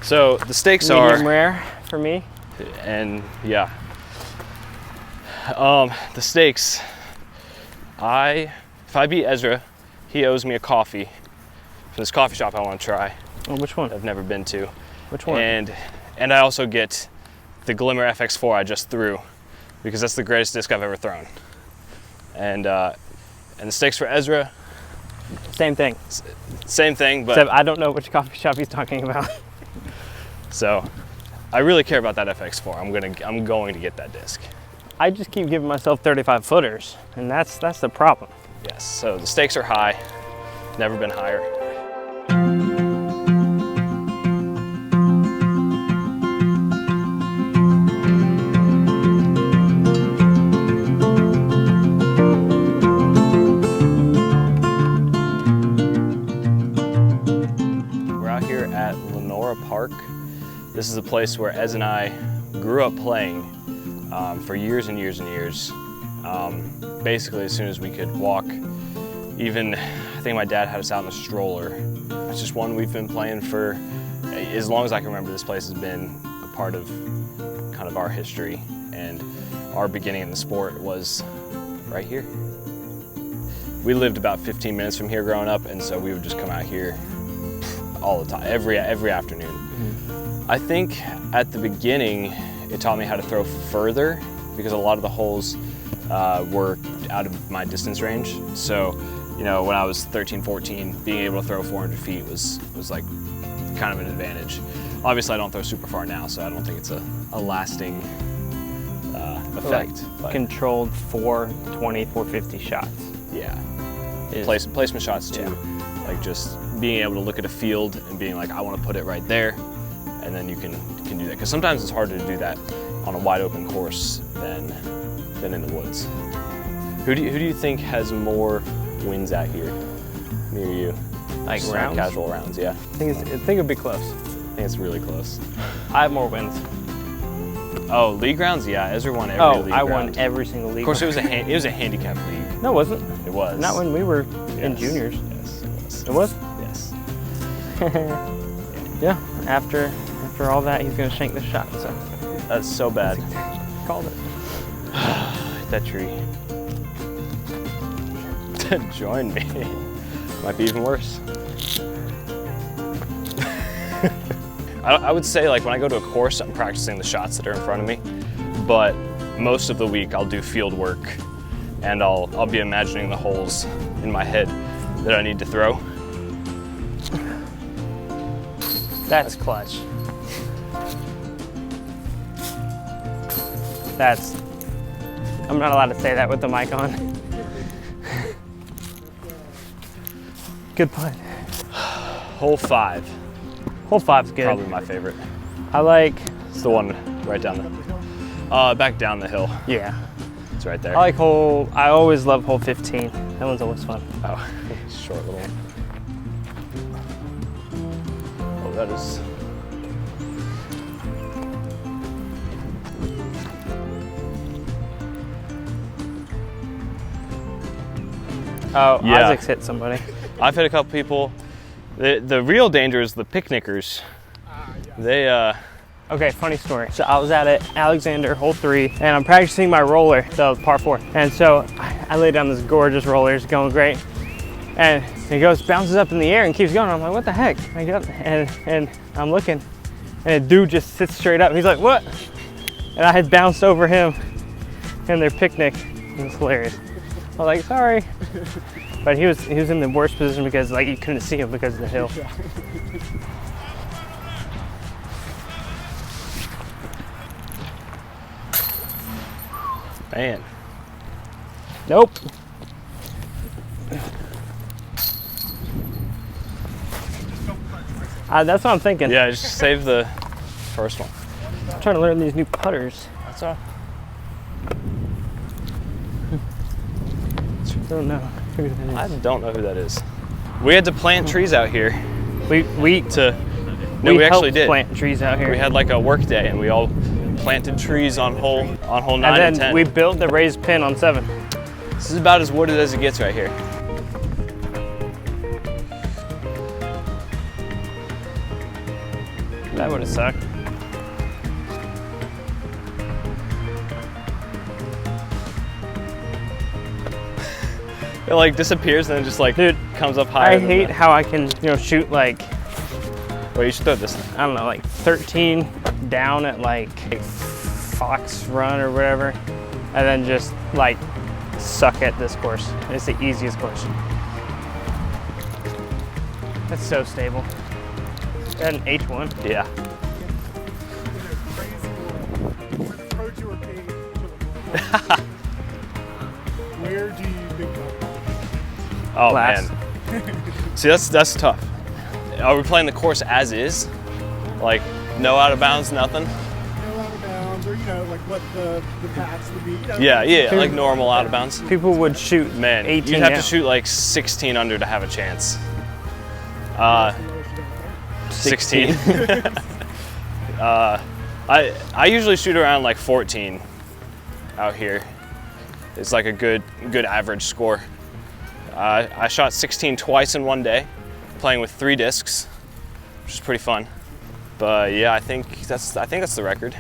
So the stakes medium are rare for me. And yeah, the stakes. If I beat Ezra, he owes me a coffee from this coffee shop I want to try. Oh, which one? I've never been to. Which one? And I also get the Glimmer FX4 I just threw, because that's the greatest disc I've ever thrown. And the stakes for Ezra. Same thing. Same thing, but except I don't know which coffee shop he's talking about. So I really care about that FX4. I'm going to get that disc. I just keep giving myself 35 footers, and that's the problem. Yes, so the stakes are high, never been higher. We're out here at Lenora Park. This is a place where Ez and I grew up playing for years and years and years. Basically, as soon as we could walk, even I think my dad had us out in a stroller. It's just one we've been playing for as long as I can remember. This place has been a part of kind of our history, and our beginning in the sport was right here. We lived about 15 minutes from here growing up, and so we would just come out here all the time, every afternoon. Mm-hmm. I think at the beginning, it taught me how to throw further, because a lot of the holes were out of my distance range. So, you know, when I was 13, 14, being able to throw 400 feet was like kind of an advantage. Obviously, I don't throw super far now, so I don't think it's a lasting effect. Like controlled 420, 450 shots. Yeah. Placement shots too. Yeah. Like just being able to look at a field and being like, I want to put it right there, and then you can do that. Because sometimes it's harder to do that on a wide open course than in the woods. Who do you think has more wins out here near you? Like just rounds? Casual rounds, yeah. I think it'd be close. I think it's really close. I have more wins. Oh, league rounds? Yeah, Ezra won every league round. Won every single league. Of course, it was a handicap league. No, it wasn't. It was. Not when we were in juniors. Yes, it was. It was? Yes. Yeah. After all that, he's gonna shank the shot. So that's so bad. Called it. That tree. Join me. Might be even worse. I would say, like, when I go to a course, I'm practicing the shots that are in front of me, but most of the week I'll do field work, and I'll be imagining the holes in my head that I need to throw. That's clutch. I'm not allowed to say that with the mic on. Good putt. Hole 5. Hole 5's good. Probably my favorite. I like... It's the one right down the... back down the hill. Yeah. It's right there. I always love hole 15. That one's always fun. Oh, short little one. Oh, that is... Oh, yeah. Isaac's hit somebody. I've hit a couple people. The real danger is the picnickers. They, Okay, funny story. So I was at it, Alexander, hole 3, and I'm practicing my roller, the par 4. And so I lay down this gorgeous roller, it's going great. And it bounces up in the air and keeps going. I'm like, what the heck? I get up and I'm looking, and a dude just sits straight up. He's like, what? And I had bounced over him in their picnic. It was hilarious. I was like, sorry. But he was in the worst position because like you couldn't see him because of the hill. Man. Nope. That's what I'm thinking. Yeah, just save the first one. I'm trying to learn these new putters. That's all. I don't know who that is. I don't know who that is. We had to plant trees out here. We actually did. Plant trees out here. We had like a work day and we all planted trees on hole 9 and 10. We built the raised pin on 7. This is about as wooded as it gets right here. That would have sucked. It like disappears and then just like Dude, comes up higher. I hate how I can, you know, shoot like, well, you should throw this. I don't know, like 13 down at like Fox Run or whatever, and then just like suck at this course. It's the easiest course. That's so stable. Got an H1. Yeah. Where do you think that? Oh Last. man. See, that's tough. Are we playing the course as is? Like no out of bounds, nothing? No out of bounds, or you know, like what the packs would be. You know, Yeah, like normal out of bounds. People would shoot Man, 18 you'd have down. to shoot like 16 under to have a chance. 16. I usually shoot around like 14 out here. It's like a good average score. I shot 16 twice in one day, playing with 3 discs, which is pretty fun. But yeah, I think that's the record.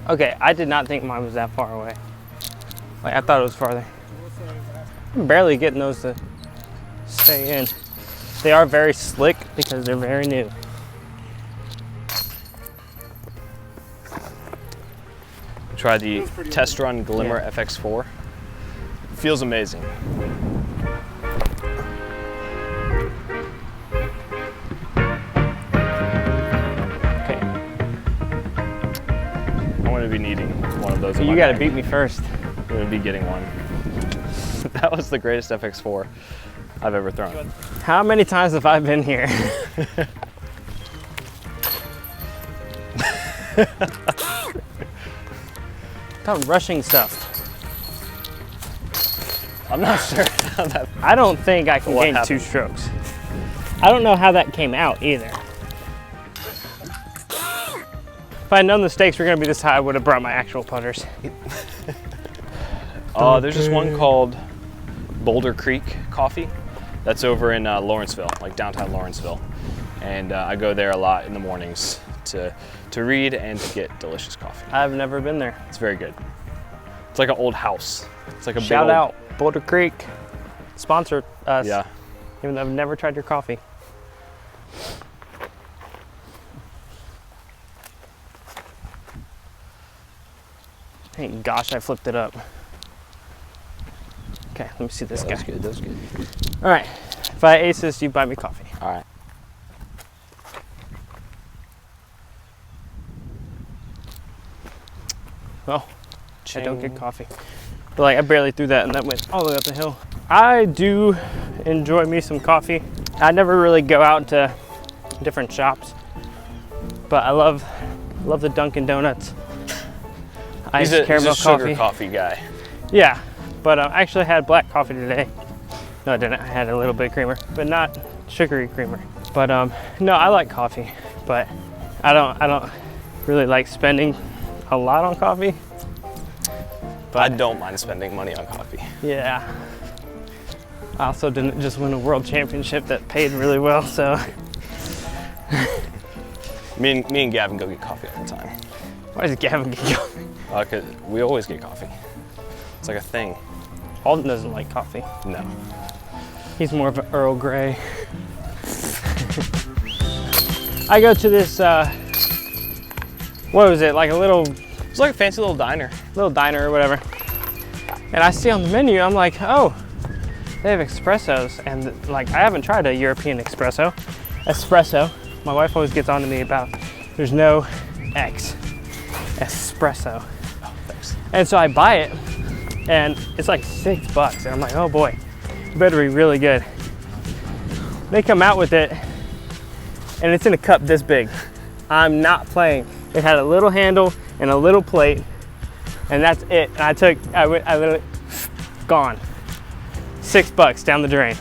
Okay, I did not think mine was that far away. Like, I thought it was farther. I'm barely getting those to stay in. They are very slick because they're very new. Try the test run Glimmer Yeah. FX4. Feels amazing. Okay, I'm gonna be needing one of those. in you my gotta bag. beat me first. I'm gonna be getting one. That was the greatest FX4 I've ever thrown. How many times have I been here? Stop rushing stuff. I'm not sure how that. I don't think I can What gain happened? 2 strokes. I don't know how that came out either. If I had known the stakes were gonna be this high, I would have brought my actual putters. There's this one called Boulder Creek Coffee that's over in Lawrenceville, like downtown Lawrenceville. And I go there a lot in the mornings to read and to get delicious coffee. I've never been there. It's very good. It's like an old house. It's like a Shout big old, out, Boulder Creek. Sponsor us. Yeah. Even though I've never tried your coffee. Thank gosh I flipped it up. Okay, let me see this guy. That's good. That's good. All right, if I ace this, you buy me coffee. All right. Oh, I don't get coffee. But like I barely threw that and that went all the way up the hill. I do enjoy me some coffee. I never really go out to different shops, but I love the Dunkin' Donuts. He's Iced a caramel sugar coffee guy. Yeah, but I actually had black coffee today. No, I didn't. I had a little bit of creamer, but not sugary creamer. But no, I like coffee, but I don't really like spending a lot on coffee. I don't mind spending money on coffee. Yeah. I also didn't just win a world championship that paid really well, so. Me and Gavin go get coffee all the time. Why does Gavin get coffee? 'Cause we always get coffee. It's like a thing. Alden doesn't like coffee. No. He's more of an Earl Grey. I go to this, what was it, like a little It's like a fancy little diner. diner or whatever. And I see on the menu, I'm like, oh, they have espressos. And like, I haven't tried a European espresso. My wife always gets on to me about, there's no X, espresso. Oh, thanks. And so I buy it and it's like $6. And I'm like, oh boy, it better be really good. They come out with it and it's in a cup this big. I'm not playing. It had a little handle and a little plate, and that's it. And I literally, gone. $6 down the drain.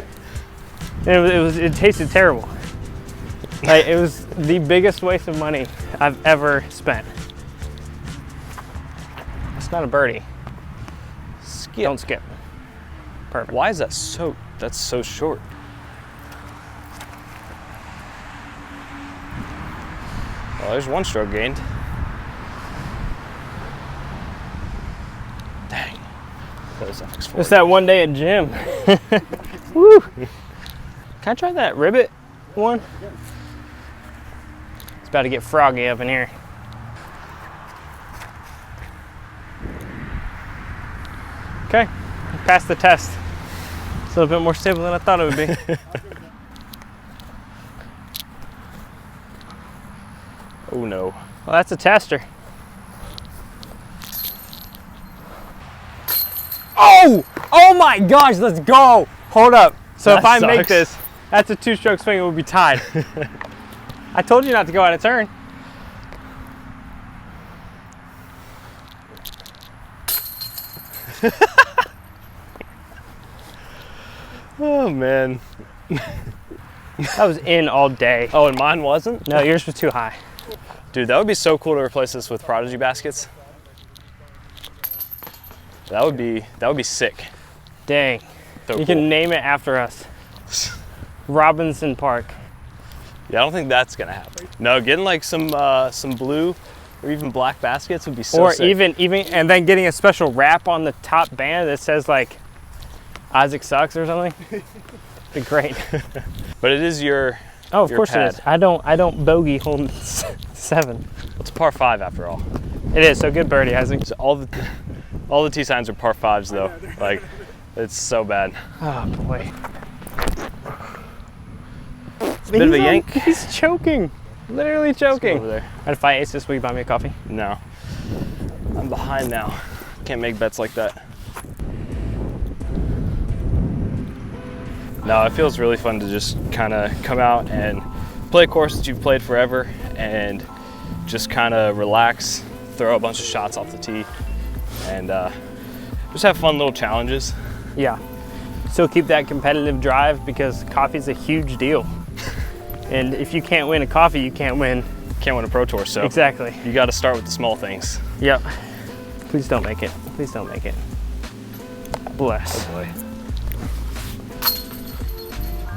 And it tasted terrible. Like, it was the biggest waste of money I've ever spent. It's not a birdie. Skip. Don't skip. Perfect. Why is that's so short? Well, there's one stroke gained. Dang. It's that one day at gym. Woo! Can I try that ribbit one? It's about to get froggy up in here. Okay, passed the test. It's a little bit more stable than I thought it would be. Oh no. Well, that's a tester. Oh! Oh my gosh, let's go! Hold up. So That if I make sucks. this, that's a 2-stroke swing, it would be tied. I told you not to go out of turn. Oh man. That was in all day. Oh, and mine wasn't? No, yours was too high. Dude, that would be so cool to replace this with Prodigy baskets. That would be sick. Dang. So You cool. can name it after us. Robinson Park. Yeah, I don't think that's gonna happen. No, getting like some blue or even black baskets would be so Or sick. even and then getting a special wrap on the top band that says like Isaac sucks or something. Be great. But it is your Oh, of your course pad. it is. I don't bogey hole 7. It's a par 5 after all. It is, so good birdie, Isaac. So all the tee signs are par 5s though. Like, it's so bad. Oh boy. It's a bit of a yank. He's choking. Literally choking. Over there. And if I ace this, will you buy me a coffee? No. I'm behind now. Can't make bets like that. No, it feels really fun to just kind of come out and play a course that you've played forever and just kind of relax, throw a bunch of shots off the tee, and just have fun little challenges. Yeah. Still keep that competitive drive because coffee's a huge deal. And if you can't win a coffee, you can't win. Can't win a pro tour, so Exactly. you got to start with the small things. Yep. Please don't make it. Please don't make it. Bless. Boy.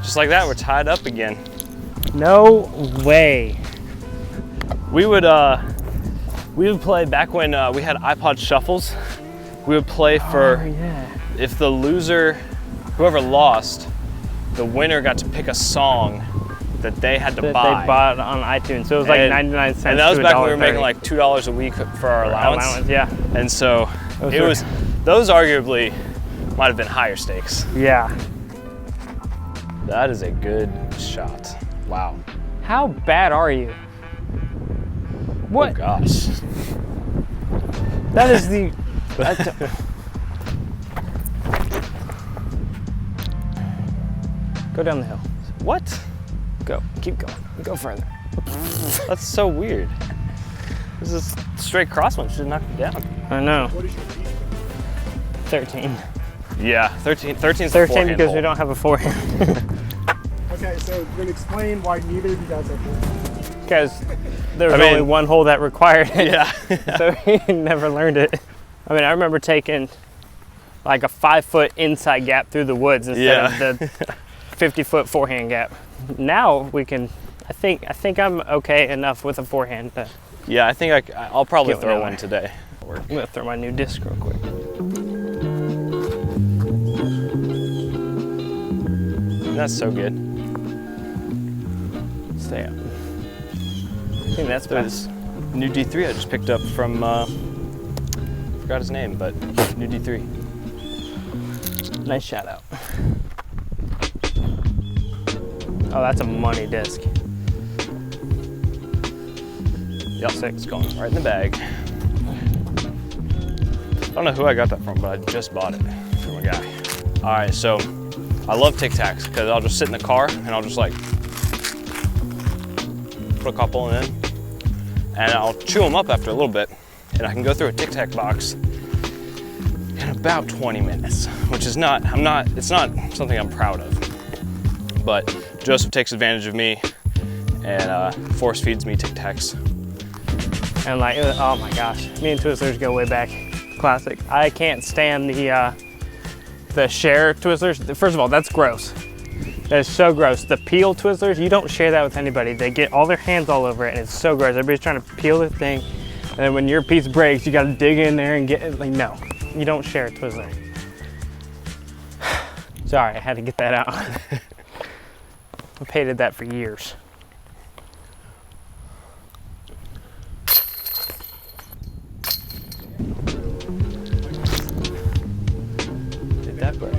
Just like that, we're tied up again. No way. We would play back when we had iPod shuffles. We would play for Oh, yeah. if the loser, whoever lost, the winner got to pick a song that they had to That buy. they bought on iTunes. So it was like And- 99 cents. And that was to back when we were $1.30. making like $2 a week for our allowance. Yeah. And so it was, those arguably might have been higher stakes. Yeah. That is a good shot. Wow. How bad are you? What? Oh gosh. That is the. That's Go down the hill. What? Go. Keep going. Go further. That's so weird. This is straight crosswind. Should knock it down. I know. What is your piece? 13. Yeah, 13. 13's 13 because we don't have a forehand. Okay, so then explain why neither of you guys have forehands. Because there was I mean- only one hole that required it. Yeah. So he never learned it. I mean, I remember taking like a 5-foot inside gap through the woods instead of the 50-foot forehand gap. Now we can. I think I'm okay enough with a forehand. To, Yeah, I think I'll probably Give it throw another. one today. I'm gonna throw my new disc real quick. That's so good. Stay up. I think that's There's best. new D3 I just picked up from, forgot his name, but new D3. Nice shout out. Oh, that's a money disc. Yep, it's going right in the bag. I don't know who I got that from, but I just bought it from a guy. All right, so I love Tic Tacs because I'll just sit in the car and I'll just like put a couple in and I'll chew them up after a little bit and I can go through a Tic Tac box in about 20 minutes, which is it's not something I'm proud of. But Joseph takes advantage of me and force feeds me Tic Tacs. And like, oh my gosh, me and Twizzlers go way back. Classic. I can't stand the share Twizzlers. First of all, that's gross. That is so gross. The peel Twizzlers, you don't share that with anybody. They get all their hands all over it, and it's so gross. Everybody's trying to peel the thing, and then when your piece breaks, you gotta dig in there and get it. Like, no, you don't share a Twizzler. Sorry, I had to get that out. I've hated that for years. Did that break?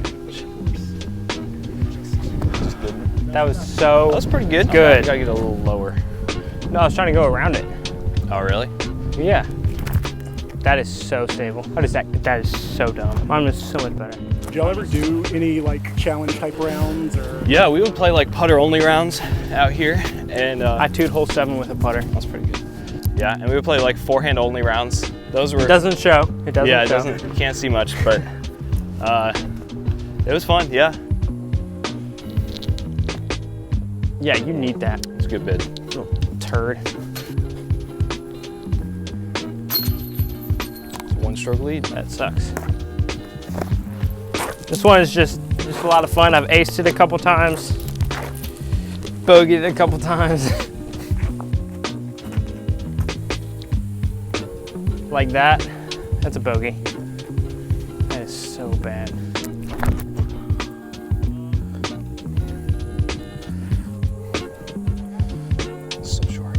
That was so That was pretty good. Good. Gotta get a little lower. No, I was trying to go around it. Oh, really? Yeah. That is so stable. How does that? That is so dumb. Mine was so much better. Did y'all ever do any like challenge type rounds or? Yeah, we would play like putter only rounds out here, and I two'd hole 7 with a putter. that's pretty good. Yeah, and we would play like forehand only rounds. Those were It doesn't show. It doesn't yeah, it show. doesn't. You can't see much, but it was fun. Yeah, Yeah, you need that. it's a good bid. Little turd. One stroke lead. That sucks. This one is just a lot of fun. I've aced it a couple times. Bogeyed it a couple times. Like that. That's a bogey. That is so bad. So short.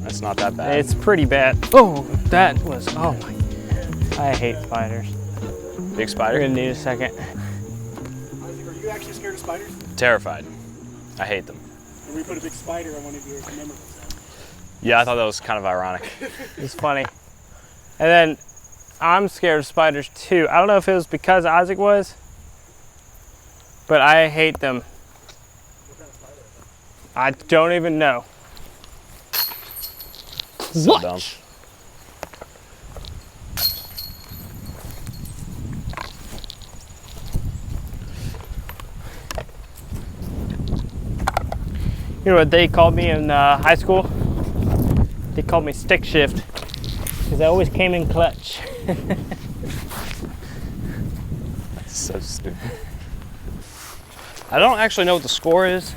That's not that bad. It's pretty bad. Oh, that was, oh my. I hate spiders. Big We're spider. gonna need a second. Isaac, are you actually scared of spiders? Terrified. I hate them. When we put a big spider on one of your memories. Yeah, I thought that was kind of ironic. It's funny. And then I'm scared of spiders too. I don't know if it was because Isaac was, but I hate them. What kind of spider is I don't even know. So dumb. You know what they called me in high school? They called me stick shift because I always came in clutch. That's so stupid. I don't actually know what the score is.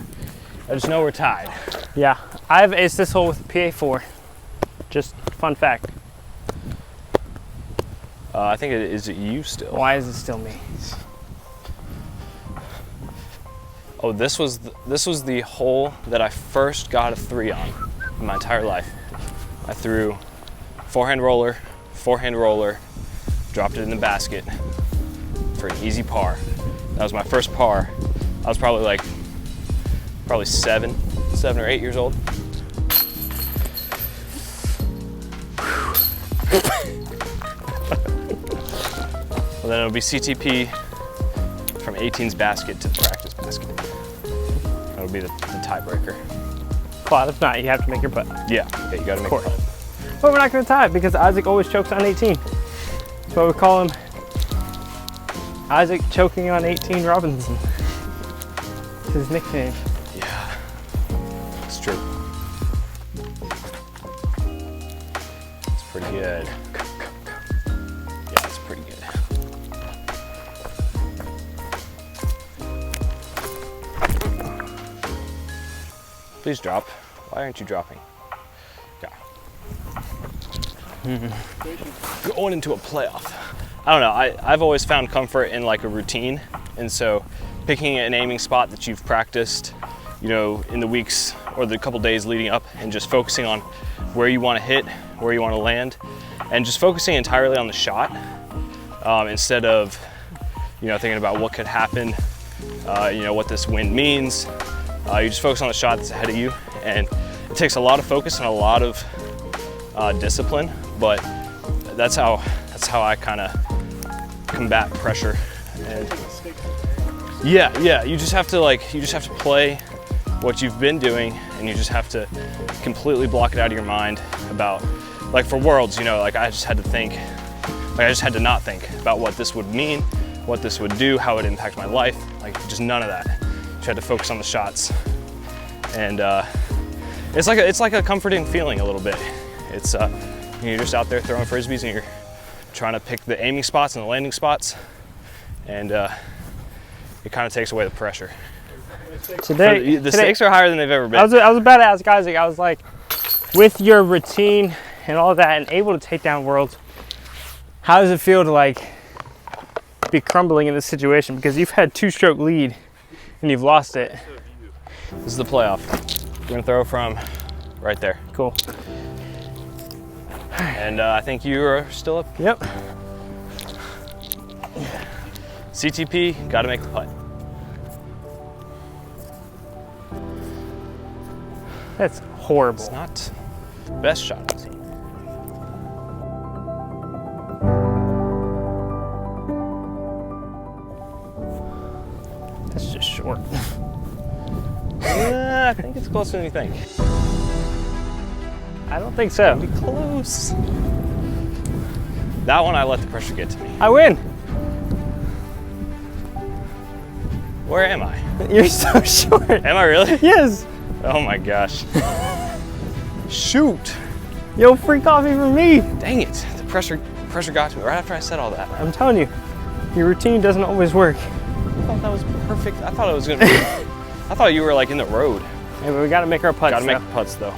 I just know we're tied. Yeah, I've aced this hole with a PA4. Just fun fact. I think is it you still? Why is it still me? Oh, this was the hole that I first got a 3 on in my entire life. I threw forehand roller, dropped it in the basket for an easy par. That was my first par. I was probably seven or 8 years old. Well, then it'll be CTP from 18's basket to the practice basket. That'll be the tiebreaker. Well, if not, you have to make your putt. Yeah, you gotta make Of course. it. But we're not gonna tie it because Isaac always chokes on 18. That's why we call him Isaac choking on 18 Robinson. It's his nickname. Yeah, it's true. It's pretty good. Yeah, it's pretty good. Please drop. Why aren't you dropping? Yeah. Going into a playoff. I don't know, I've always found comfort in like a routine, and so picking an aiming spot that you've practiced, you know, in the weeks or the couple days leading up, and just focusing on where you want to hit, where you want to land, and just focusing entirely on the shot instead of, you know, thinking about what could happen, you know, what this wind means. You just focus on the shot that's ahead of you, and it takes a lot of focus and a lot of discipline, but that's how I kind of combat pressure. And yeah, you just have to play what you've been doing, and you just have to completely block it out of your mind about, like for Worlds, you know, like I just had to not think about what this would mean, what this would do, how it would impact my life, like just none of that. Just had to focus on the shots, and it's like a comforting feeling a little bit. It's you're just out there throwing frisbees, and you're trying to pick the aiming spots and the landing spots, and it kind of takes away the pressure. Today, The stakes are higher than they've ever been. I was about to ask Isaac, I was like, with your routine and all that and able to take down worlds, how does it feel to like be crumbling in this situation? Because you've had 2-stroke lead and you've lost it. This is the playoff. We're gonna throw from right there. Cool. And I think you are still up. Yep. CTP, gotta make the putt. That's horrible. It's not the best shot I've seen. That's just short. I think it's closer than you think. I don't think so. Be close. That one I let the pressure get to me. I win. Where am I? You're so short. Am I really? Yes. Oh my gosh. Shoot. Yo, free coffee for me. Dang it. The pressure got to me right after I said all that. I'm telling you, your routine doesn't always work. I thought that was perfect. I thought it was gonna be. I thought you were like in the road. Yeah, but we gotta make our putts. Gotta make the putts though.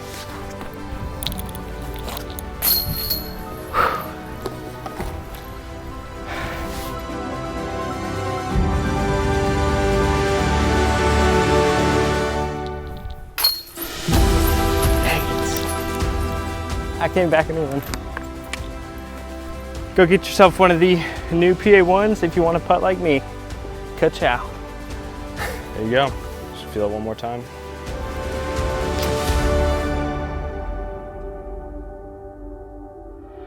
I came back and won. Go get yourself one of the new PA1s if you want to putt like me. Ka-chow. There you go. Just feel it one more time.